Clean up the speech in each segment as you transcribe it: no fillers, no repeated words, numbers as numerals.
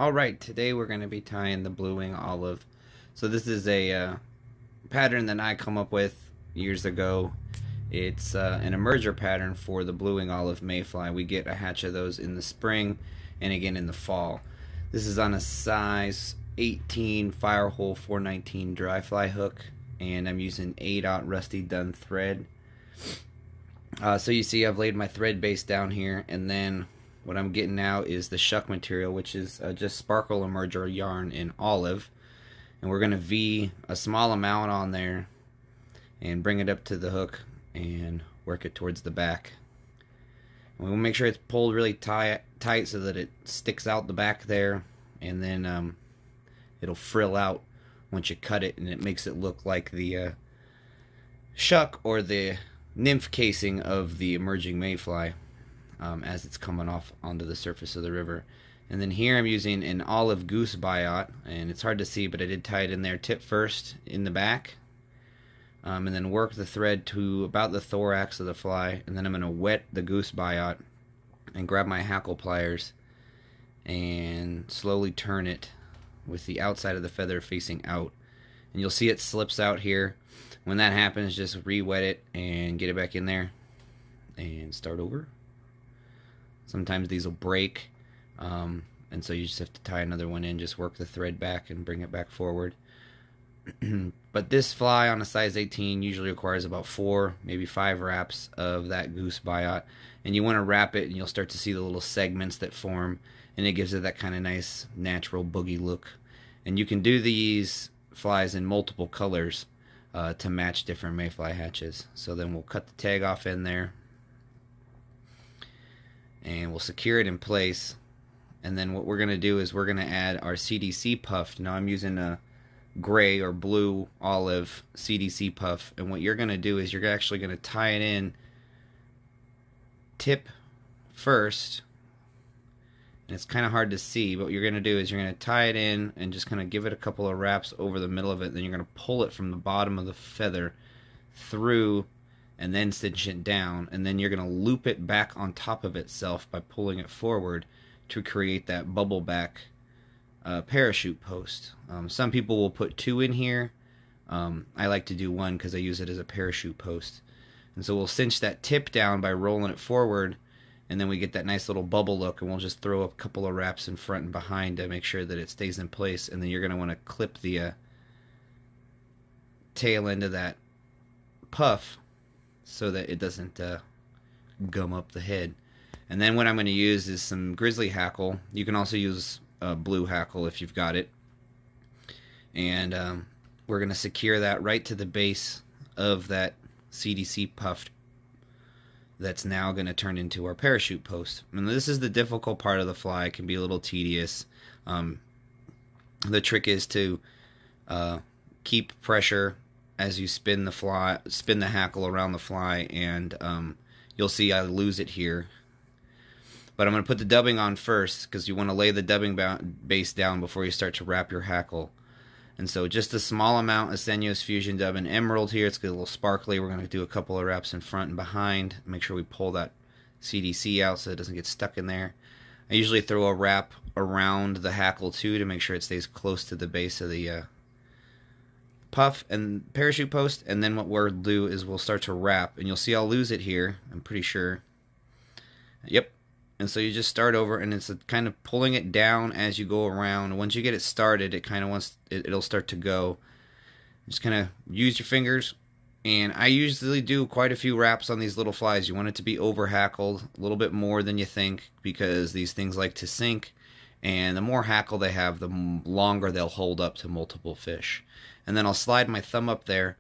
Alright, today we're going to be tying the blue wing olive. So this is a pattern that I come up with years ago. It's an emerger pattern for the blue wing olive mayfly. We get a hatch of those in the spring and again in the fall. This is on a size 18 Firehole 419 dry fly hook, and I'm using 8/0 rusty Dunn thread. So you see I've laid my thread base down here, and then what I'm getting now is the shuck material, which is just sparkle emerger yarn in olive, and we're going to V a small amount on there and bring it up to the hook and work it towards the back. And we will make sure it's pulled really tight so that it sticks out the back there, and then it'll frill out once you cut it, and it makes it look like the shuck or the nymph casing of the emerging mayfly as it's coming off onto the surface of the river. And then here I'm using an olive goose biot, and it's hard to see, but I did tie it in there tip first in the back, and then work the thread to about the thorax of the fly, and then I'm going to wet the goose biot and grab my hackle pliers and slowly turn it with the outside of the feather facing out, and you'll see it slips out here. When that happens, just re-wet it and get it back in there and start over. Sometimes these will break, and so you just have to tie another one in. Just work the thread back and bring it back forward. But this fly on a size 18 usually requires about 4, maybe 5 wraps of that goose biot, and you want to wrap it, and you'll start to see the little segments that form, and it gives it that kind of nice natural boogie look. And you can do these flies in multiple colors to match different mayfly hatches. So then we'll cut the tag off in there, and we'll secure it in place. And then what we're going to do is we're going to add our CDC puff. Now I'm using a gray or blue olive CDC puff, and what you're going to do is you're actually going to tie it in tip first, and it's kind of hard to see, but what you're going to do is you're going to tie it in and just kind of give it a couple of wraps over the middle of it. Then you're going to pull it from the bottom of the feather through and then cinch it down, and then you're going to loop it back on top of itself by pulling it forward to create that bubble back parachute post. Some people will put 2 in here. I like to do 1 because I use it as a parachute post. And so we'll cinch that tip down by rolling it forward, and then we get that nice little bubble look, and we'll just throw a couple of wraps in front and behind to make sure that it stays in place. And then you're going to want to clip the tail end of that puff so that it doesn't gum up the head. And then what I'm going to use is some grizzly hackle. You can also use blue hackle if you've got it. And we're going to secure that right to the base of that CDC puff that's now going to turn into our parachute post. And this is the difficult part of the fly. It can be a little tedious. The trick is to keep pressure as you spin the hackle around the fly, and you'll see I lose it here. But I'm going to put the dubbing on first, because you want to lay the dubbing base down before you start to wrap your hackle. And so just a small amount of Senuous Fusion Dub and Emerald here. It's a little sparkly. We're going to do a couple of wraps in front and behind. Make sure we pull that CDC out so it doesn't get stuck in there. I usually throw a wrap around the hackle too to make sure it stays close to the base of the puff and parachute post. And then what we'll do is we'll start to wrap, and you'll see I'll lose it here, I'm pretty sure. Yep. And so you just start over, and it's kind of pulling it down as you go around. Once you get it started, it kind of it'll start to go. Just kind of use your fingers, and I usually do quite a few wraps on these little flies. You want it to be over hackled a little bit more than you think, because these things like to sink, and the more hackle they have, the longer they'll hold up to multiple fish. And then I'll slide my thumb up there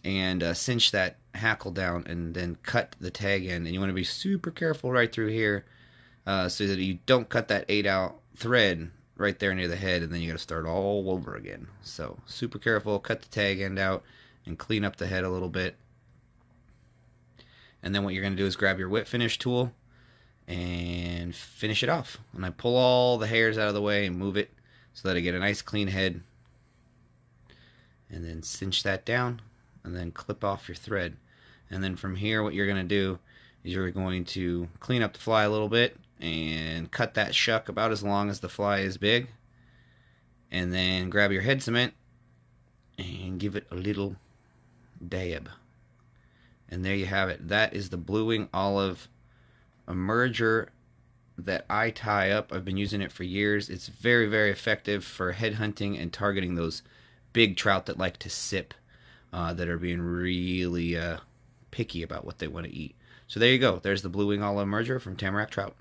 and cinch that hackle down, and then cut the tag in. And you want to be super careful right through here, so that you don't cut that 8/0 thread right there near the head, and then you got to start all over again. So super careful, cut the tag end out and clean up the head a little bit. And then what you're going to do is grab your whip finish tool and finish it off. And I pull all the hairs out of the way and move it so that I get a nice clean head, and then cinch that down, and then clip off your thread. And then from here what you're going to do is you're going to clean up the fly a little bit, and cut that shuck about as long as the fly is big. And then grab your head cement and give it a little dab. And there you have it. That is the Blue Wing Olive emerger that I tie up. I've been using it for years. It's very, very effective for head hunting and targeting those big trout that like to sip, that are being really picky about what they want to eat. So there you go. There's the Blue Wing Olive emerger from Tamarack Trout.